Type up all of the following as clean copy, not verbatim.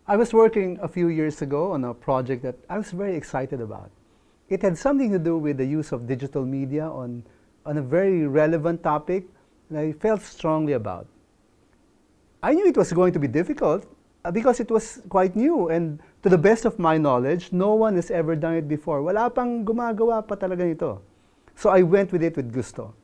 I was working a few years ago on a project that I was very excited about. It had something to do with the use of digital media on a very relevant topic that I felt strongly about. I knew it was going to be difficult because it was quite new, and to the best of my knowledge, no one has ever done it before. Wala pang gumagawa pa talaga nito. So I went with it with gusto.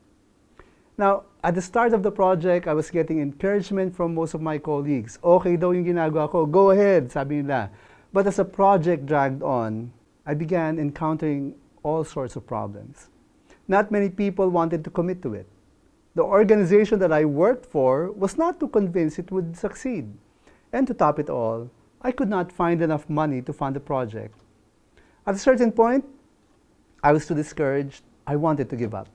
Now, at the start of the project, I was getting encouragement from most of my colleagues. Okay daw yung ginagawa ko, go ahead, sabi nila. But as the project dragged on, I began encountering all sorts of problems. Not many people wanted to commit to it. The organization that I worked for was not too convinced it would succeed. And to top it all, I could not find enough money to fund the project. At a certain point, I was too discouraged. I wanted to give up.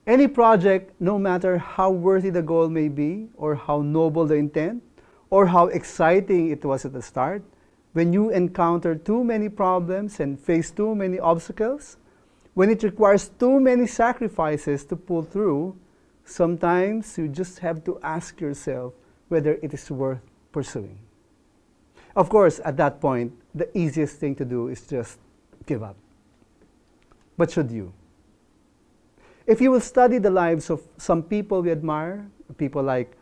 Any project, no matter how worthy the goal may be, or how noble the intent, or how exciting it was at the start, when you encounter too many problems and face too many obstacles, when it requires too many sacrifices to pull through, sometimes you just have to ask yourself whether it is worth pursuing. Of course, at that point, the easiest thing to do is just give up. But should you? If you will study the lives of some people we admire, people like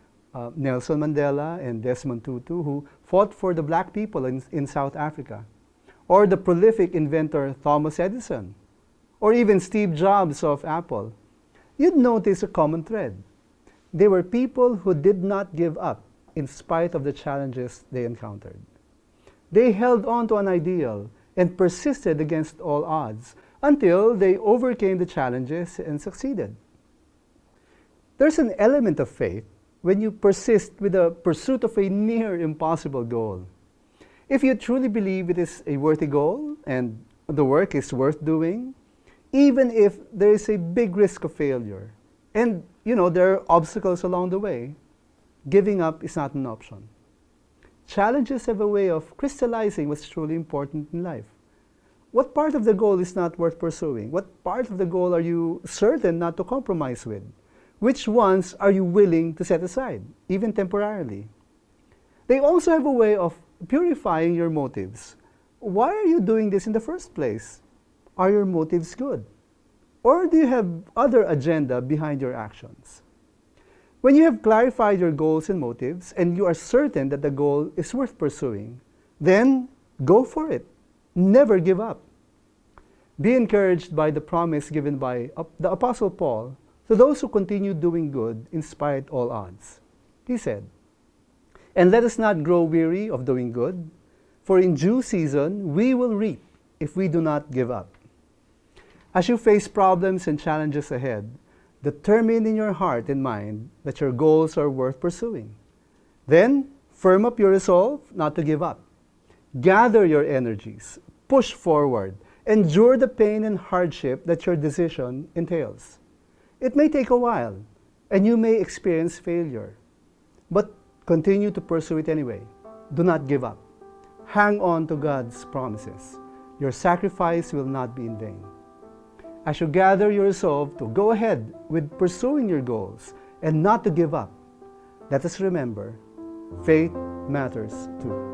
Nelson Mandela and Desmond Tutu, who fought for the black people in South Africa, or the prolific inventor Thomas Edison, or even Steve Jobs of Apple, you'd notice a common thread. They were people who did not give up in spite of the challenges they encountered. They held on to an ideal and persisted against all odds until they overcame the challenges and succeeded. There's an element of faith when you persist with the pursuit of a near impossible goal. If you truly believe it is a worthy goal and the work is worth doing, even if there is a big risk of failure, and there are obstacles along the way, giving up is not an option. Challenges have a way of crystallizing what's truly important in life. What part of the goal is not worth pursuing? What part of the goal are you certain not to compromise with? Which ones are you willing to set aside, even temporarily? They also have a way of purifying your motives. Why are you doing this in the first place? Are your motives good? Or do you have other agenda behind your actions? When you have clarified your goals and motives, and you are certain that the goal is worth pursuing, then go for it. Never give up. Be encouraged by the promise given by the Apostle Paul to those who continue doing good in spite all odds. He said, "And let us not grow weary of doing good, for in due season we will reap if we do not give up." As you face problems and challenges ahead, determine in your heart and mind that your goals are worth pursuing. Then, firm up your resolve not to give up. Gather your energies, push forward, endure the pain and hardship that your decision entails. It may take a while, and you may experience failure, but continue to pursue it anyway. Do not give up. Hang on to God's promises. Your sacrifice will not be in vain. As you gather your resolve to go ahead with pursuing your goals and not to give up, let us remember, faith matters too.